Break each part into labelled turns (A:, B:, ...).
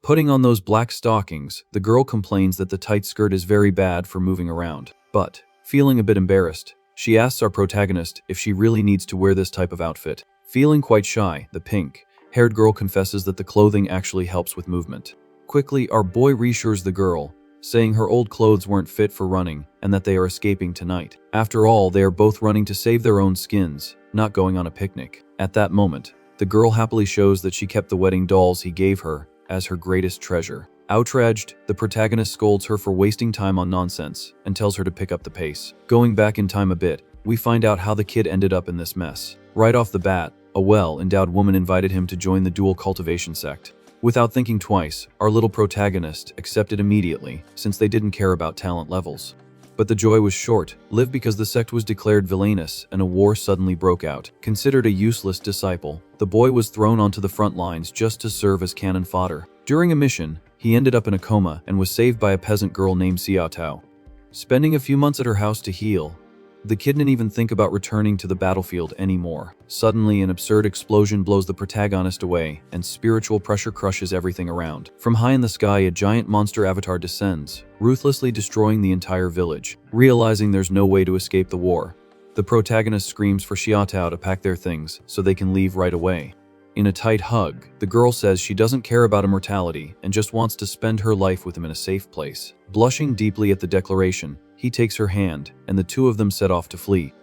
A: Putting on those black stockings, the girl complains that the tight skirt is very bad for moving around. But, feeling a bit embarrassed, she asks our protagonist if she really needs to wear this type of outfit. Feeling quite shy, the pink-haired girl confesses that the clothing actually helps with movement. Quickly, our boy reassures the girl, saying her old clothes weren't fit for running and that they are escaping tonight. After all, they are both running to save their own skins, not going on a picnic. At that moment, the girl happily shows that she kept the wedding dolls he gave her as her greatest treasure. Outraged, the protagonist scolds her for wasting time on nonsense and tells her to pick up the pace. Going back in time a bit, we find out how the kid ended up in this mess. Right off the bat, a well-endowed woman invited him to join the dual cultivation sect. Without thinking twice, our little protagonist accepted immediately, since they didn't care about talent levels. But the joy was short-lived because the sect was declared villainous and a war suddenly broke out. Considered a useless disciple, the boy was thrown onto the front lines just to serve as cannon fodder. During a mission, he ended up in a coma and was saved by a peasant girl named Xiaotao. Spending a few months at her house to heal, the kid didn't even think about returning to the battlefield anymore. Suddenly, an absurd explosion blows the protagonist away, and spiritual pressure crushes everything around. From high in the sky, a giant monster avatar descends, ruthlessly destroying the entire village. Realizing there's no way to escape the war, the protagonist screams for Xiaotao to pack their things so they can leave right away. In a tight hug, the girl says she doesn't care about immortality and just wants to spend her life with him in a safe place. Blushing deeply at the declaration, he takes her hand, and the two of them set off to flee.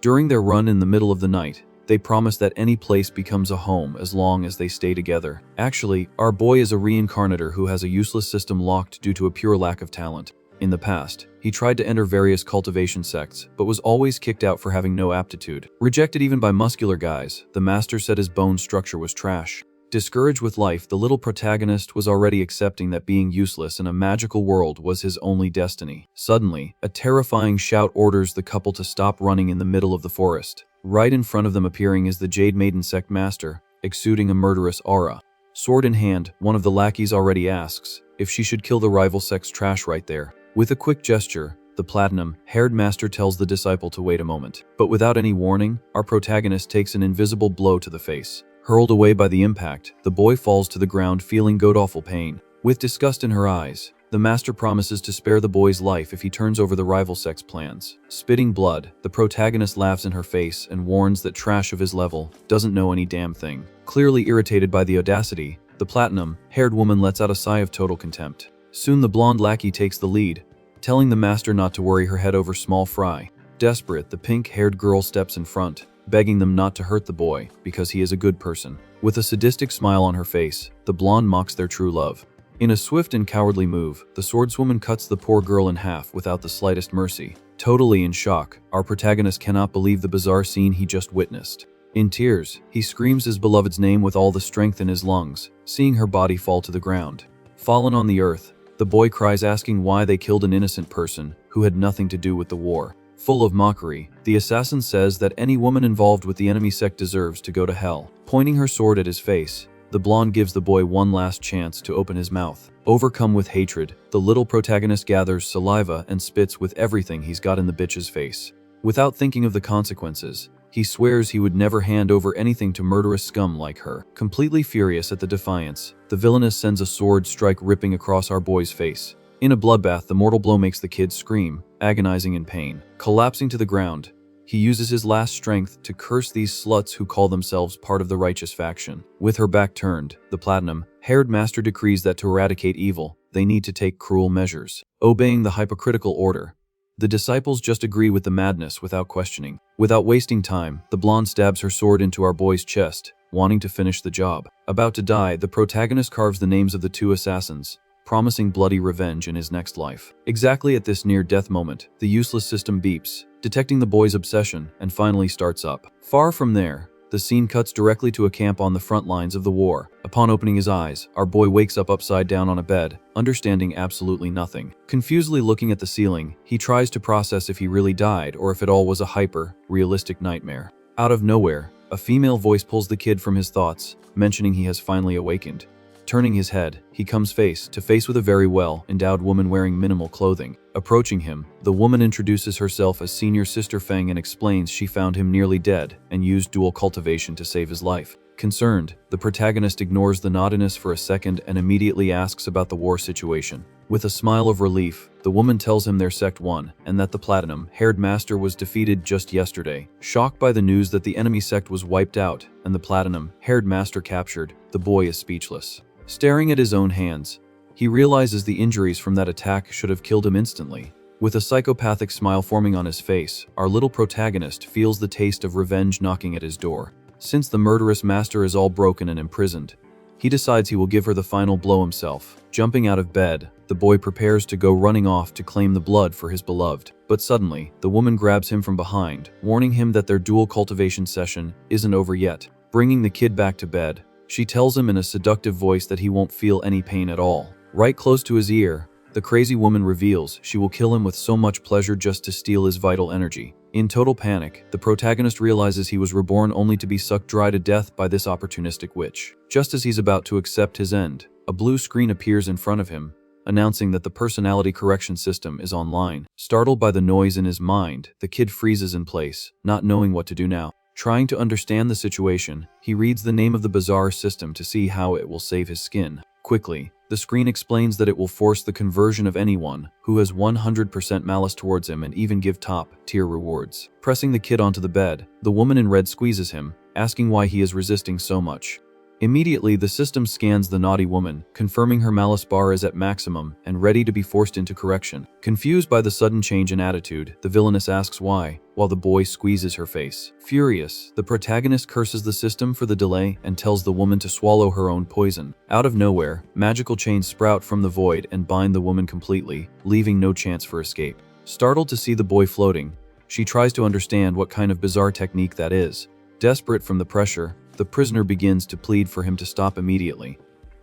A: During their run in the middle of the night, they promise that any place becomes a home as long as they stay together. Actually, our boy is a reincarnator who has a useless system locked due to a pure lack of talent. In the past, he tried to enter various cultivation sects, but was always kicked out for having no aptitude. Rejected even by muscular guys, the master said his bone structure was trash. Discouraged with life, the little protagonist was already accepting that being useless in a magical world was his only destiny. Suddenly, a terrifying shout orders the couple to stop running in the middle of the forest. Right in front of them appearing is the Jade Maiden sect master, exuding a murderous aura. Sword in hand, one of the lackeys already asks if she should kill the rival sect's trash right there. With a quick gesture, the platinum-haired master tells the disciple to wait a moment. But without any warning, our protagonist takes an invisible blow to the face. Hurled away by the impact, the boy falls to the ground feeling god-awful pain. With disgust in her eyes, the master promises to spare the boy's life if he turns over the rival sect's plans. Spitting blood, the protagonist laughs in her face and warns that trash of his level doesn't know any damn thing. Clearly irritated by the audacity, the platinum-haired woman lets out a sigh of total contempt. Soon the blonde lackey takes the lead, telling the master not to worry her head over small fry. Desperate, the pink-haired girl steps in front, begging them not to hurt the boy because he is a good person. With a sadistic smile on her face, the blonde mocks their true love. In a swift and cowardly move, the swordswoman cuts the poor girl in half without the slightest mercy. Totally in shock, our protagonist cannot believe the bizarre scene he just witnessed. In tears, he screams his beloved's name with all the strength in his lungs, seeing her body fall to the ground. Fallen on the earth, the boy cries asking why they killed an innocent person who had nothing to do with the war. Full of mockery, the assassin says that any woman involved with the enemy sect deserves to go to hell. Pointing her sword at his face, the blonde gives the boy one last chance to open his mouth. Overcome with hatred, the little protagonist gathers saliva and spits with everything he's got in the bitch's face. Without thinking of the consequences, he swears he would never hand over anything to murderous scum like her. Completely furious at the defiance, the villainess sends a sword strike ripping across our boy's face. In a bloodbath, the mortal blow makes the kid scream, agonizing in pain. Collapsing to the ground, he uses his last strength to curse these sluts who call themselves part of the righteous faction. With her back turned, the platinum-haired master decrees that to eradicate evil, they need to take cruel measures. Obeying the hypocritical order, the disciples just agree with the madness without questioning. Without wasting time, the blonde stabs her sword into our boy's chest, wanting to finish the job. About to die, the protagonist carves the names of the two assassins, promising bloody revenge in his next life. Exactly at this near-death moment, the useless system beeps, detecting the boy's obsession, and finally starts up. Far from there, the scene cuts directly to a camp on the front lines of the war. Upon opening his eyes, our boy wakes up upside down on a bed, understanding absolutely nothing. Confusedly looking at the ceiling, he tries to process if he really died or if it all was a hyper-realistic nightmare. Out of nowhere, a female voice pulls the kid from his thoughts, mentioning he has finally awakened. Turning his head, he comes face to face with a very well-endowed woman wearing minimal clothing. Approaching him, the woman introduces herself as Senior Sister Feng and explains she found him nearly dead and used dual cultivation to save his life. Concerned, the protagonist ignores the naughtiness for a second and immediately asks about the war situation. With a smile of relief, the woman tells him their sect won and that the platinum-haired master was defeated just yesterday. Shocked by the news that the enemy sect was wiped out and the platinum-haired master captured, the boy is speechless. Staring at his own hands, he realizes the injuries from that attack should have killed him instantly. With a psychopathic smile forming on his face, our little protagonist feels the taste of revenge knocking at his door. Since the murderous master is all broken and imprisoned, he decides he will give her the final blow himself. Jumping out of bed, the boy prepares to go running off to claim the blood for his beloved. But suddenly, the woman grabs him from behind, warning him that their dual cultivation session isn't over yet. Bringing the kid back to bed, she tells him in a seductive voice that he won't feel any pain at all. Right close to his ear, the crazy woman reveals she will kill him with so much pleasure just to steal his vital energy. In total panic, the protagonist realizes he was reborn only to be sucked dry to death by this opportunistic witch. Just as he's about to accept his end, a blue screen appears in front of him, announcing that the personality correction system is online. Startled by the noise in his mind, the kid freezes in place, not knowing what to do now. Trying to understand the situation, he reads the name of the bizarre system to see how it will save his skin. Quickly, the screen explains that it will force the conversion of anyone who has 100% malice towards him and even give top-tier rewards. Pressing the kid onto the bed, the woman in red squeezes him, asking why he is resisting so much. Immediately, the system scans the naughty woman, confirming her malice bar is at maximum and ready to be forced into correction. Confused by the sudden change in attitude, the villainess asks why, while the boy squeezes her face. Furious, the protagonist curses the system for the delay and tells the woman to swallow her own poison. Out of nowhere, magical chains sprout from the void and bind the woman completely, leaving no chance for escape. Startled to see the boy floating, she tries to understand what kind of bizarre technique that is. Desperate from the pressure, the prisoner begins to plead for him to stop immediately.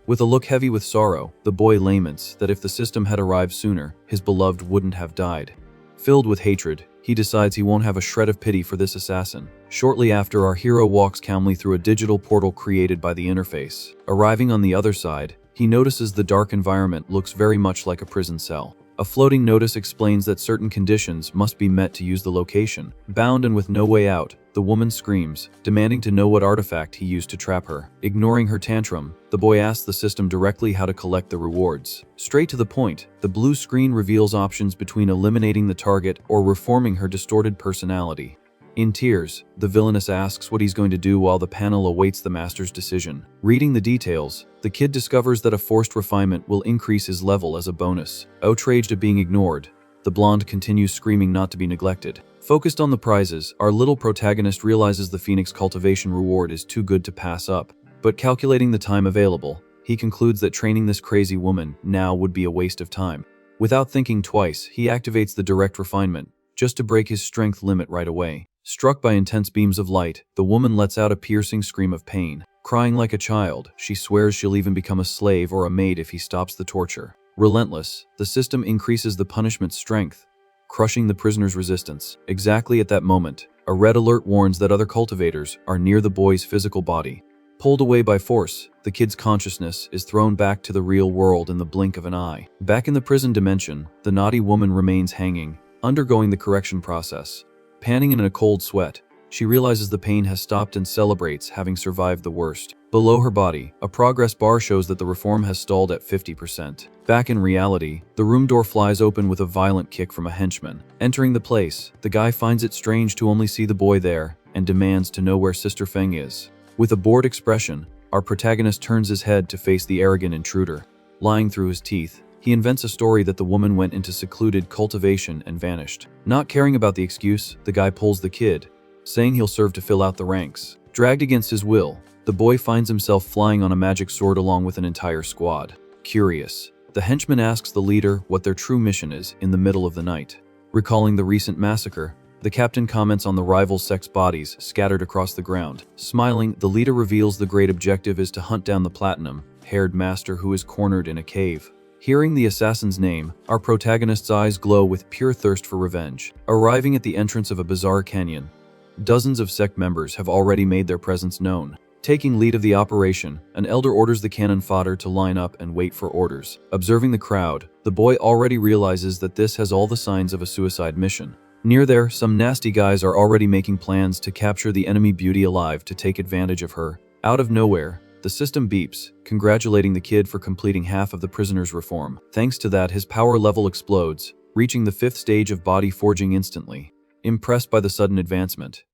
A: With a look heavy with sorrow, the boy laments that if the system had arrived sooner, his beloved wouldn't have died. Filled with hatred, he decides he won't have a shred of pity for this assassin. Shortly after, our hero walks calmly through a digital portal created by the interface. Arriving on the other side, he notices the dark environment looks very much like a prison cell. A floating notice explains that certain conditions must be met to use the location. Bound and with no way out, the woman screams, demanding to know what artifact he used to trap her. Ignoring her tantrum, the boy asks the system directly how to collect the rewards. Straight to the point, the blue screen reveals options between eliminating the target or reforming her distorted personality. In tears, the villainess asks what he's going to do while the panel awaits the master's decision. Reading the details, the kid discovers that a forced refinement will increase his level as a bonus. Outraged at being ignored, the blonde continues screaming not to be neglected. Focused on the prizes, our little protagonist realizes the Phoenix cultivation reward is too good to pass up. But calculating the time available, he concludes that training this crazy woman now would be a waste of time. Without thinking twice, he activates the direct refinement, just to break his strength limit right away. Struck by intense beams of light, the woman lets out a piercing scream of pain. Crying like a child, she swears she'll even become a slave or a maid if he stops the torture. Relentless, the system increases the punishment's strength, crushing the prisoner's resistance. Exactly at that moment, a red alert warns that other cultivators are near the boy's physical body. Pulled away by force, the kid's consciousness is thrown back to the real world in the blink of an eye. Back in the prison dimension, the naughty woman remains hanging, undergoing the correction process. Panting in a cold sweat, she realizes the pain has stopped and celebrates having survived the worst. Below her body, a progress bar shows that the reform has stalled at 50%. Back in reality, the room door flies open with a violent kick from a henchman. Entering the place, the guy finds it strange to only see the boy there and demands to know where Sister Feng is. With a bored expression, our protagonist turns his head to face the arrogant intruder. Lying through his teeth, he invents a story that the woman went into secluded cultivation and vanished. Not caring about the excuse, the guy pulls the kid, saying he'll serve to fill out the ranks. Dragged against his will, the boy finds himself flying on a magic sword along with an entire squad. Curious, the henchman asks the leader what their true mission is in the middle of the night. Recalling the recent massacre, the captain comments on the rival sect's bodies scattered across the ground. Smiling, the leader reveals the great objective is to hunt down the platinum-haired master who is cornered in a cave. Hearing the assassin's name, our protagonist's eyes glow with pure thirst for revenge. Arriving at the entrance of a bizarre canyon, dozens of sect members have already made their presence known. Taking lead of the operation, an elder orders the cannon fodder to line up and wait for orders. Observing the crowd, the boy already realizes that this has all the signs of a suicide mission. Near there, some nasty guys are already making plans to capture the enemy beauty alive to take advantage of her Out of nowhere, the system beeps, congratulating the kid for completing half of the prisoner's reform. Thanks to that, his power level explodes, reaching the 5th stage of body forging instantly. Impressed by the sudden advancement,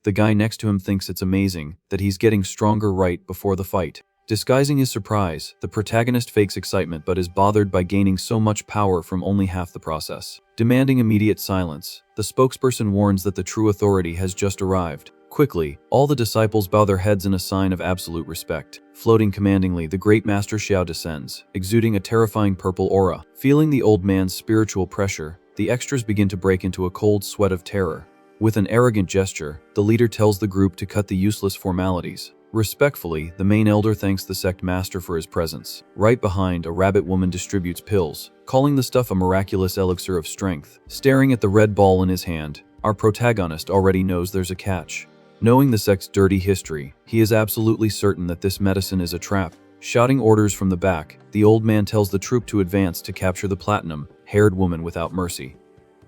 A: the guy next to him thinks it's amazing that he's getting stronger right before the fight. Disguising his surprise, the protagonist fakes excitement but is bothered by gaining so much power from only half the process. Demanding immediate silence, the spokesperson warns that the true authority has just arrived. Quickly, all the disciples bow their heads in a sign of absolute respect. Floating commandingly, the great Master Xiao descends, exuding a terrifying purple aura. Feeling the old man's spiritual pressure, the extras begin to break into a cold sweat of terror. With an arrogant gesture, the leader tells the group to cut the useless formalities. Respectfully, the main elder thanks the sect master for his presence. Right behind, a rabbit woman distributes pills, calling the stuff a miraculous elixir of strength. Staring at the red ball in his hand, our protagonist already knows there's a catch. Knowing the sect's dirty history, he is absolutely certain that this medicine is a trap. Shouting orders from the back, the old man tells the troop to advance to capture the platinum-haired woman without mercy.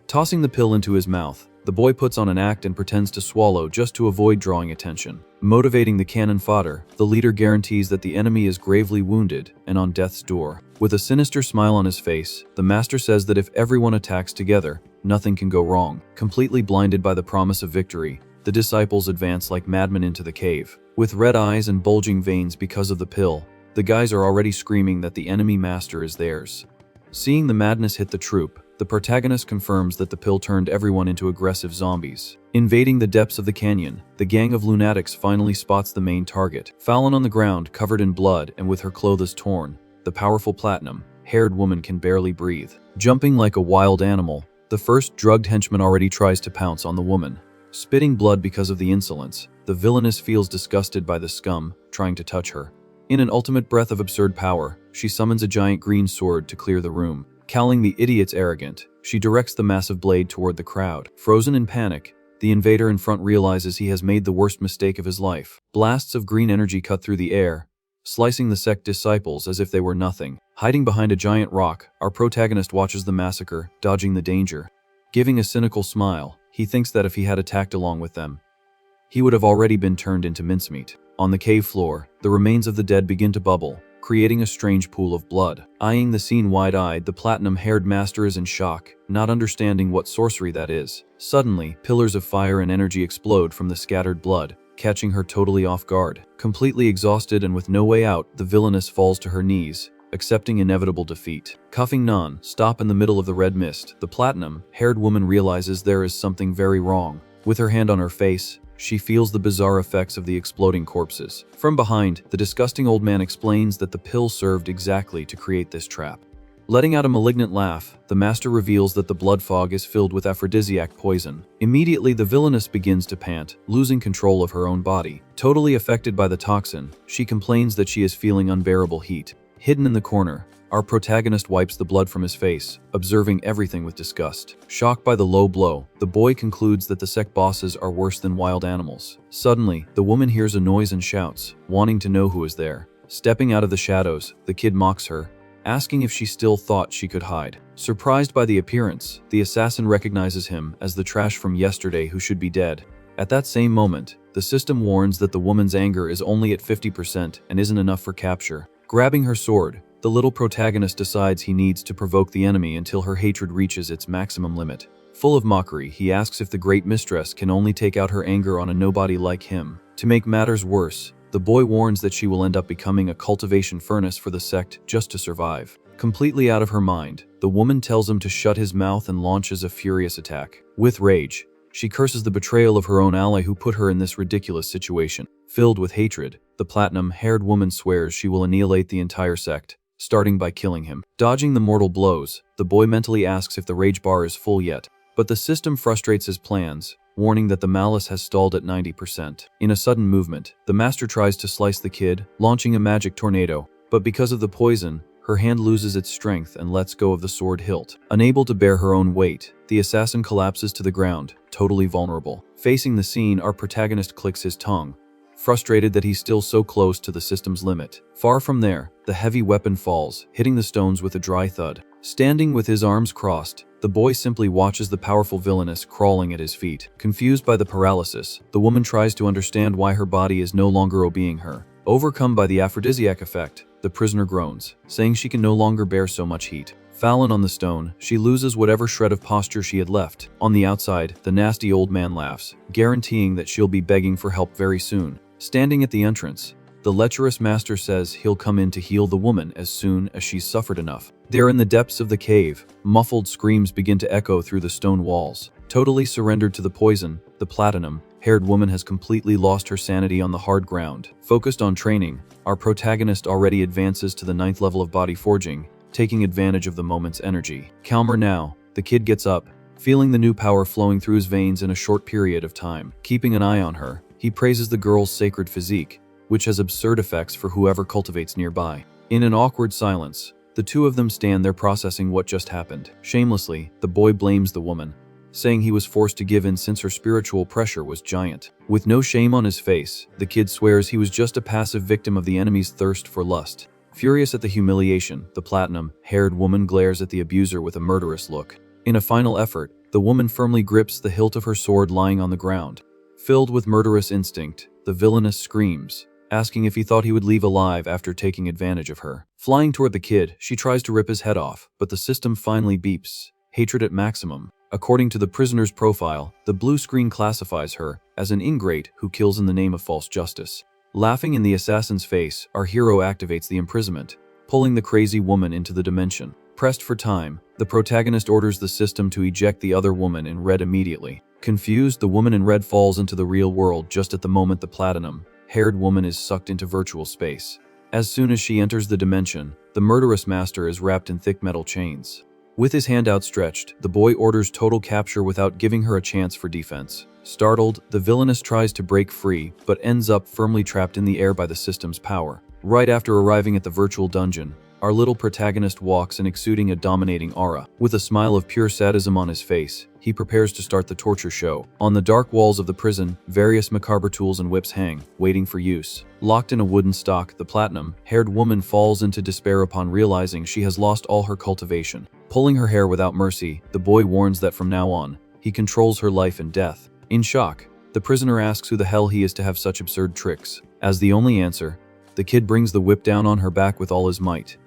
A: Tossing the pill into his mouth, the boy puts on an act and pretends to swallow just to avoid drawing attention. Motivating the cannon fodder, the leader guarantees that the enemy is gravely wounded and on death's door. With a sinister smile on his face, the master says that if everyone attacks together, nothing can go wrong. Completely blinded by the promise of victory, the disciples advance like madmen into the cave. With red eyes and bulging veins because of the pill, the guys are already screaming that the enemy master is theirs. Seeing the madness hit the troop, the protagonist confirms that the pill turned everyone into aggressive zombies. Invading the depths of the canyon, the gang of lunatics finally spots the main target. Fallen on the ground, covered in blood and with her clothes torn, the powerful platinum-haired woman can barely breathe. Jumping like a wild animal, the first drugged henchman already tries to pounce on the woman. Spitting blood because of the insolence, the villainess feels disgusted by the scum trying to touch her. In an ultimate breath of absurd power, she summons a giant green sword to clear the room. Calling the idiots arrogant, she directs the massive blade toward the crowd. Frozen in panic, the invader in front realizes he has made the worst mistake of his life. Blasts of green energy cut through the air, slicing the sect disciples as if they were nothing. Hiding behind a giant rock, our protagonist watches the massacre, dodging the danger. Giving a cynical smile, he thinks that if he had attacked along with them, he would have already been turned into mincemeat. On the cave floor, the remains of the dead begin to bubble, creating a strange pool of blood. Eyeing the scene wide-eyed, the platinum-haired master is in shock, not understanding what sorcery that is. Suddenly, pillars of fire and energy explode from the scattered blood, catching her totally off guard. Completely exhausted and with no way out, the villainess falls to her knees, accepting inevitable defeat. Cuffing non-stop in the middle of the red mist, the platinum-haired woman realizes there is something very wrong. With her hand on her face, she feels the bizarre effects of the exploding corpses. From behind, the disgusting old man explains that the pill served exactly to create this trap. Letting out a malignant laugh, the master reveals that the blood fog is filled with aphrodisiac poison. Immediately, the villainess begins to pant, losing control of her own body. Totally affected by the toxin, she complains that she is feeling unbearable heat. Hidden in the corner, our protagonist wipes the blood from his face, observing everything with disgust. Shocked by the low blow, the boy concludes that the sect bosses are worse than wild animals. Suddenly, the woman hears a noise and shouts, wanting to know who is there. Stepping out of the shadows, the kid mocks her, asking if she still thought she could hide. Surprised by the appearance, the assassin recognizes him as the trash from yesterday who should be dead. At that same moment, the system warns that the woman's anger is only at 50% and isn't enough for capture. Grabbing her sword, the little protagonist decides he needs to provoke the enemy until her hatred reaches its maximum limit. Full of mockery, he asks if the great mistress can only take out her anger on a nobody like him. To make matters worse, the boy warns that she will end up becoming a cultivation furnace for the sect just to survive. Completely out of her mind, the woman tells him to shut his mouth and launches a furious attack. With rage, she curses the betrayal of her own ally who put her in this ridiculous situation. Filled with hatred, the platinum-haired woman swears she will annihilate the entire sect, starting by killing him. Dodging the mortal blows, the boy mentally asks if the rage bar is full yet, but the system frustrates his plans, warning that the malice has stalled at 90%. In a sudden movement, the master tries to slice the kid, launching a magic tornado, but because of the poison, her hand loses its strength and lets go of the sword hilt. Unable to bear her own weight, the assassin collapses to the ground, totally vulnerable. Facing the scene, our protagonist clicks his tongue, frustrated that he's still so close to the system's limit. Far from there, the heavy weapon falls, hitting the stones with a dry thud. Standing with his arms crossed, the boy simply watches the powerful villainess crawling at his feet. Confused by the paralysis, the woman tries to understand why her body is no longer obeying her. Overcome by the aphrodisiac effect, the prisoner groans, saying she can no longer bear so much heat. Fallen on the stone, she loses whatever shred of posture she had left. On the outside, the nasty old man laughs, guaranteeing that she'll be begging for help very soon. Standing at the entrance, the lecherous master says he'll come in to heal the woman as soon as she's suffered enough. There in the depths of the cave, muffled screams begin to echo through the stone walls. Totally surrendered to the poison, the platinum-haired woman has completely lost her sanity on the hard ground. Focused on training, our protagonist already advances to the 9th level of body forging, taking advantage of the moment's energy. Calmer now, the kid gets up, feeling the new power flowing through his veins in a short period of time. Keeping an eye on her, he praises the girl's sacred physique, which has absurd effects for whoever cultivates nearby. In an awkward silence, the two of them stand there processing what just happened. Shamelessly, the boy blames the woman, saying he was forced to give in since her spiritual pressure was giant. With no shame on his face, the kid swears he was just a passive victim of the enemy's thirst for lust. Furious at the humiliation, the platinum-haired woman glares at the abuser with a murderous look. In a final effort, the woman firmly grips the hilt of her sword lying on the ground. Filled with murderous instinct, the villainess screams, asking if he thought he would leave alive after taking advantage of her. Flying toward the kid, she tries to rip his head off, but the system finally beeps. Hatred at maximum. According to the prisoner's profile, the blue screen classifies her as an ingrate who kills in the name of false justice. Laughing in the assassin's face, our hero activates the imprisonment, pulling the crazy woman into the dimension. Pressed for time, the protagonist orders the system to eject the other woman in red immediately. Confused, the woman in red falls into the real world just at the moment the platinum-haired woman is sucked into virtual space. As soon as she enters the dimension, the murderous master is wrapped in thick metal chains. With his hand outstretched, the boy orders total capture without giving her a chance for defense. Startled, the villainess tries to break free, but ends up firmly trapped in the air by the system's power. Right after arriving at the virtual dungeon, our little protagonist walks in exuding a dominating aura. With a smile of pure sadism on his face, he prepares to start the torture show. On the dark walls of the prison, various macabre tools and whips hang, waiting for use. Locked in a wooden stock, the platinum-haired woman falls into despair upon realizing she has lost all her cultivation. Pulling her hair without mercy, the boy warns that from now on, he controls her life and death. In shock, the prisoner asks who the hell he is to have such absurd tricks. As the only answer, the kid brings the whip down on her back with all his might.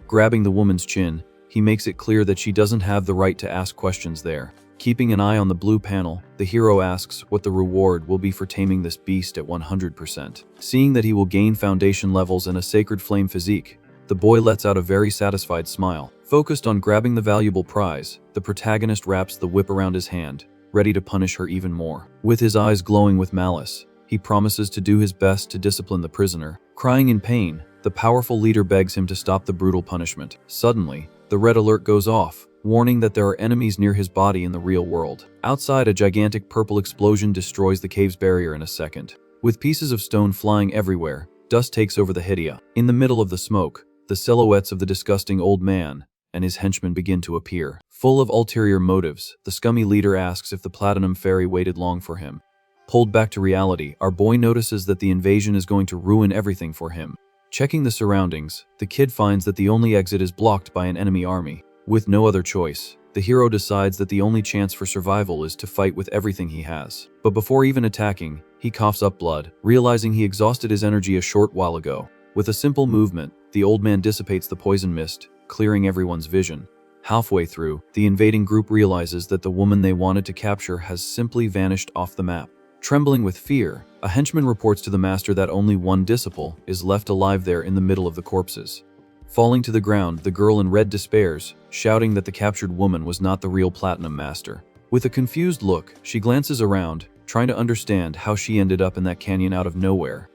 A: Grabbing the woman's chin, he makes it clear that she doesn't have the right to ask questions there. Keeping an eye on the blue panel, the hero asks what the reward will be for taming this beast at 100%. Seeing that he will gain foundation levels and a sacred flame physique, the boy lets out a very satisfied smile. Focused on grabbing the valuable prize, the protagonist wraps the whip around his hand, ready to punish her even more. With his eyes glowing with malice, he promises to do his best to discipline the prisoner. Crying in pain, the powerful leader begs him to stop the brutal punishment. Suddenly, the red alert goes off, warning that there are enemies near his body in the real world. Outside, a gigantic purple explosion destroys the cave's barrier in a second. With pieces of stone flying everywhere, dust takes over the Hydia. In the middle of the smoke, the silhouettes of the disgusting old man and his henchmen begin to appear. Full of ulterior motives, the scummy leader asks if the Platinum Fairy waited long for him. Pulled back to reality, our boy notices that the invasion is going to ruin everything for him. Checking the surroundings, the kid finds that the only exit is blocked by an enemy army. With no other choice, the hero decides that the only chance for survival is to fight with everything he has. But before even attacking, he coughs up blood, realizing he exhausted his energy a short while ago. With a simple movement, the old man dissipates the poison mist, clearing everyone's vision. Halfway through, the invading group realizes that the woman they wanted to capture has simply vanished off the map. Trembling with fear, a henchman reports to the master that only one disciple is left alive there in the middle of the corpses. Falling to the ground, the girl in red despairs, shouting that the captured woman was not the real Platinum Master. With a confused look, she glances around, trying to understand how she ended up in that canyon out of nowhere.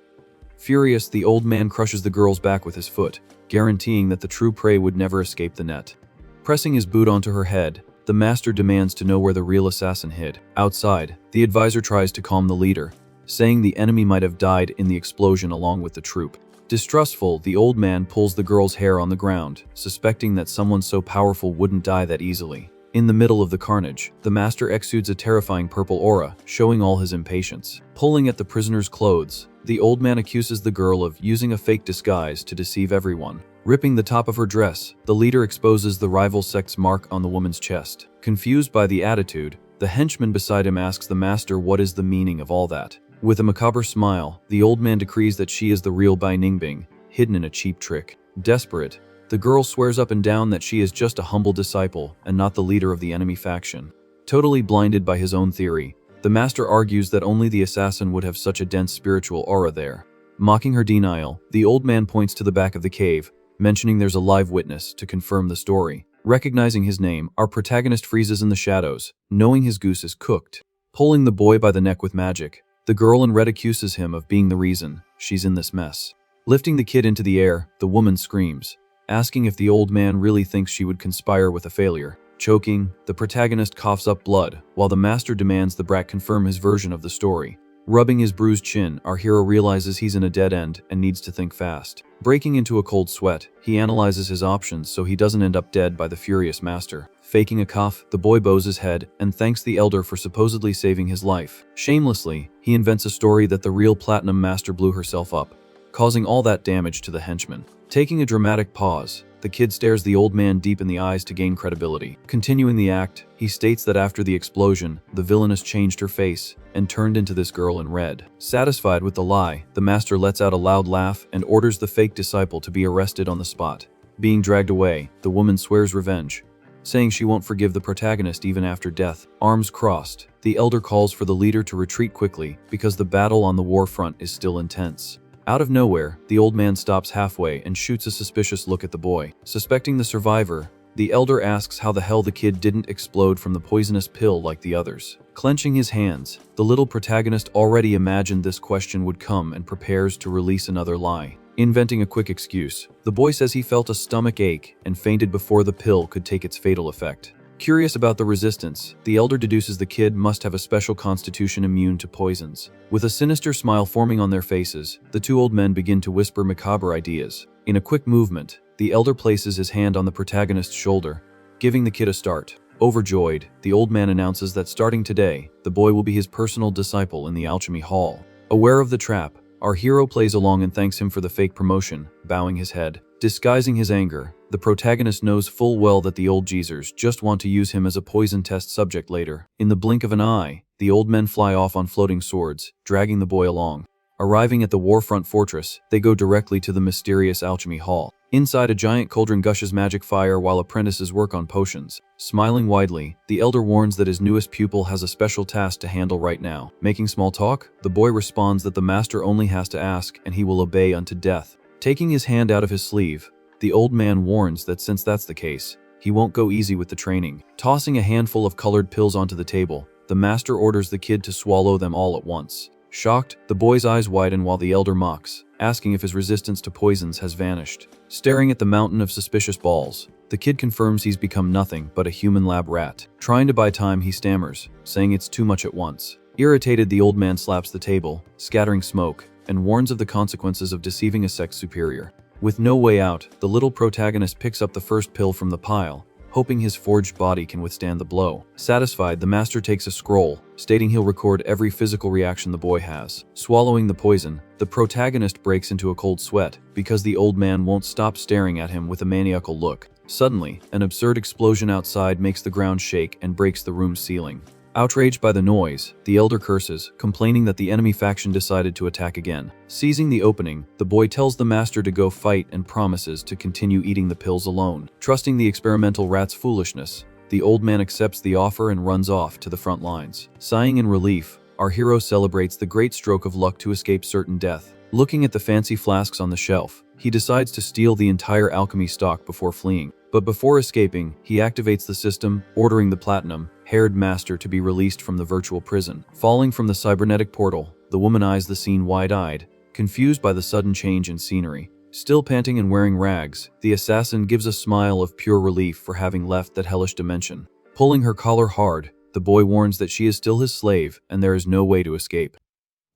A: Furious, the old man crushes the girl's back with his foot, guaranteeing that the true prey would never escape the net. Pressing his boot onto her head, the master demands to know where the real assassin hid. Outside, the advisor tries to calm the leader, saying the enemy might have died in the explosion along with the troop. Distrustful, the old man pulls the girl's hair on the ground, suspecting that someone so powerful wouldn't die that easily. In the middle of the carnage, the master exudes a terrifying purple aura, showing all his impatience. Pulling at the prisoner's clothes, the old man accuses the girl of using a fake disguise to deceive everyone. Ripping the top of her dress, the leader exposes the rival sect's mark on the woman's chest. Confused by the attitude, the henchman beside him asks the master what is the meaning of all that. With a macabre smile, the old man decrees that she is the real Bai Ningbing, hidden in a cheap trick. Desperate, the girl swears up and down that she is just a humble disciple and not the leader of the enemy faction. Totally blinded by his own theory, the master argues that only the assassin would have such a dense spiritual aura there. Mocking her denial, the old man points to the back of the cave, mentioning there's a live witness to confirm the story. Recognizing his name, our protagonist freezes in the shadows, knowing his goose is cooked. Pulling the boy by the neck with magic, the girl in red accuses him of being the reason she's in this mess. Lifting the kid into the air, the woman screams, asking if the old man really thinks she would conspire with a failure. Choking, the protagonist coughs up blood, while the master demands the brat confirm his version of the story. Rubbing his bruised chin, our hero realizes he's in a dead end and needs to think fast. Breaking into a cold sweat, he analyzes his options so he doesn't end up dead by the furious master. Faking a cough, the boy bows his head and thanks the elder for supposedly saving his life. Shamelessly, he invents a story that the real platinum master blew herself up, causing all that damage to the henchman. Taking a dramatic pause, the kid stares the old man deep in the eyes to gain credibility. Continuing the act, he states that after the explosion, the villainess changed her face and turned into this girl in red. Satisfied with the lie, the master lets out a loud laugh and orders the fake disciple to be arrested on the spot. Being dragged away, the woman swears revenge, saying she won't forgive the protagonist even after death. Arms crossed, the elder calls for the leader to retreat quickly because the battle on the war front is still intense. Out of nowhere, the old man stops halfway and shoots a suspicious look at the boy. Suspecting the survivor, the elder asks how the hell the kid didn't explode from the poisonous pill like the others. Clenching his hands, the little protagonist already imagined this question would come and prepares to release another lie. Inventing a quick excuse, the boy says he felt a stomach ache and fainted before the pill could take its fatal effect. Curious about the resistance, the elder deduces the kid must have a special constitution immune to poisons. With a sinister smile forming on their faces, the two old men begin to whisper macabre ideas. In a quick movement, the elder places his hand on the protagonist's shoulder, giving the kid a start. Overjoyed, the old man announces that starting today, the boy will be his personal disciple in the alchemy hall. Aware of the trap, our hero plays along and thanks him for the fake promotion, bowing his head. Disguising his anger, the protagonist knows full well that the old geezers just want to use him as a poison test subject later. In the blink of an eye, the old men fly off on floating swords, dragging the boy along. Arriving at the warfront fortress, they go directly to the mysterious alchemy hall. Inside, a giant cauldron gushes magic fire while apprentices work on potions. Smiling widely, the elder warns that his newest pupil has a special task to handle right now. Making small talk, the boy responds that the master only has to ask and he will obey unto death. Taking his hand out of his sleeve, the old man warns that since that's the case, he won't go easy with the training. Tossing a handful of colored pills onto the table, the master orders the kid to swallow them all at once. Shocked, the boy's eyes widen while the elder mocks, asking if his resistance to poisons has vanished. Staring at the mountain of suspicious balls, the kid confirms he's become nothing but a human lab rat. Trying to buy time, he stammers, saying it's too much at once. Irritated, the old man slaps the table, scattering smoke, and warns of the consequences of deceiving a sex superior. With no way out, the little protagonist picks up the first pill from the pile, hoping his forged body can withstand the blow. Satisfied, the master takes a scroll, stating he'll record every physical reaction the boy has. Swallowing the poison, the protagonist breaks into a cold sweat because the old man won't stop staring at him with a maniacal look. Suddenly, an absurd explosion outside makes the ground shake and breaks the room's ceiling. Outraged by the noise, the elder curses, complaining that the enemy faction decided to attack again. Seizing the opening, the boy tells the master to go fight and promises to continue eating the pills alone. Trusting the experimental rat's foolishness, the old man accepts the offer and runs off to the front lines. Sighing in relief, our hero celebrates the great stroke of luck to escape certain death. Looking at the fancy flasks on the shelf, he decides to steal the entire alchemy stock before fleeing. But before escaping, he activates the system, ordering the platinum-haired master to be released from the virtual prison. Falling from the cybernetic portal, the woman eyes the scene wide-eyed, confused by the sudden change in scenery. Still panting and wearing rags, the assassin gives a smile of pure relief for having left that hellish dimension. Pulling her collar hard, the boy warns that she is still his slave and there is no way to escape.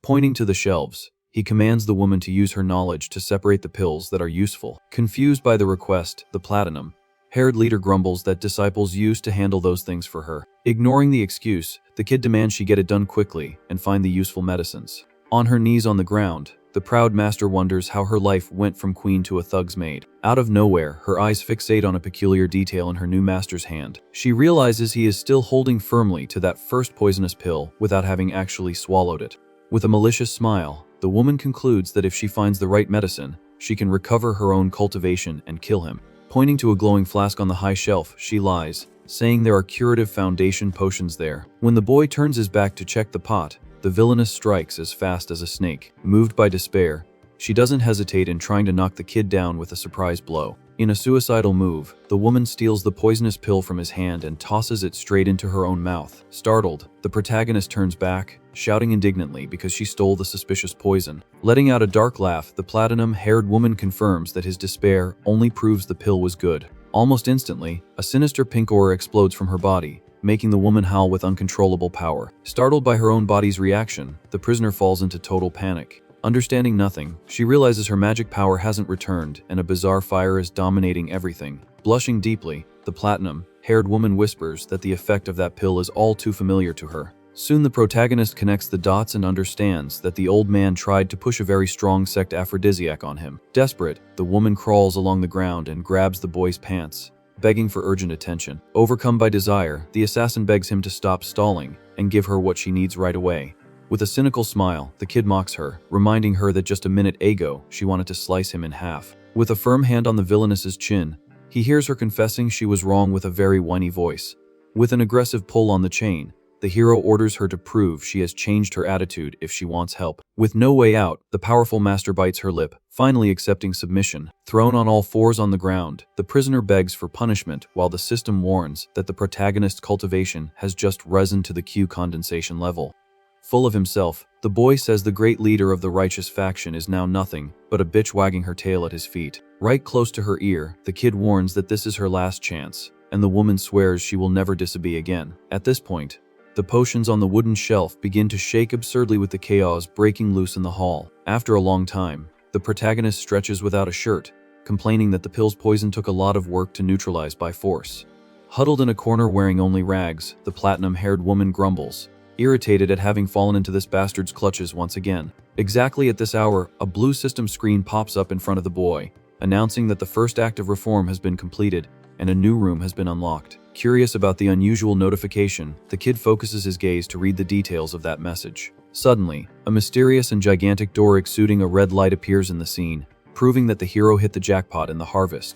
A: Pointing to the shelves, he commands the woman to use her knowledge to separate the pills that are useful. Confused by the request, the platinum-haired leader grumbles that disciples used to handle those things for her. Ignoring the excuse, the kid demands she get it done quickly and find the useful medicines. On her knees on the ground, the proud master wonders how her life went from queen to a thug's maid. Out of nowhere, her eyes fixate on a peculiar detail in her new master's hand. She realizes he is still holding firmly to that first poisonous pill without having actually swallowed it. With a malicious smile, the woman concludes that if she finds the right medicine, she can recover her own cultivation and kill him. Pointing to a glowing flask on the high shelf, she lies, saying there are curative foundation potions there. When the boy turns his back to check the pot, the villainess strikes as fast as a snake. Moved by despair, she doesn't hesitate in trying to knock the kid down with a surprise blow. In a suicidal move, the woman steals the poisonous pill from his hand and tosses it straight into her own mouth. Startled, the protagonist turns back, shouting indignantly because she stole the suspicious poison. Letting out a dark laugh, the platinum-haired woman confirms that his despair only proves the pill was good. Almost instantly, a sinister pink aura explodes from her body, making the woman howl with uncontrollable power. Startled by her own body's reaction, the prisoner falls into total panic. Understanding nothing, she realizes her magic power hasn't returned and a bizarre fire is dominating everything. Blushing deeply, the platinum-haired woman whispers that the effect of that pill is all too familiar to her. Soon the protagonist connects the dots and understands that the old man tried to push a very strong sect aphrodisiac on him. Desperate, the woman crawls along the ground and grabs the boy's pants, begging for urgent attention. Overcome by desire, the assassin begs him to stop stalling and give her what she needs right away. With a cynical smile, the kid mocks her, reminding her that just a minute ago, she wanted to slice him in half. With a firm hand on the villainess's chin, he hears her confessing she was wrong with a very whiny voice. With an aggressive pull on the chain, the hero orders her to prove she has changed her attitude if she wants help. With no way out, the powerful master bites her lip, finally accepting submission. Thrown on all fours on the ground, the prisoner begs for punishment while the system warns that the protagonist's cultivation has just risen to the Q condensation level. Full of himself, the boy says the great leader of the righteous faction is now nothing but a bitch wagging her tail at his feet. Right close to her ear, the kid warns that this is her last chance, and the woman swears she will never disobey again. At this point, the potions on the wooden shelf begin to shake absurdly with the chaos breaking loose in the hall. After a long time, the protagonist stretches without a shirt, complaining that the pill's poison took a lot of work to neutralize by force. Huddled in a corner wearing only rags, the platinum-haired woman grumbles, irritated at having fallen into this bastard's clutches once again. Exactly at this hour, a blue system screen pops up in front of the boy, announcing that the first act of reform has been completed and a new room has been unlocked. Curious about the unusual notification, the kid focuses his gaze to read the details of that message. Suddenly, a mysterious and gigantic door exuding a red light appears in the scene, proving that the hero hit the jackpot in the harvest.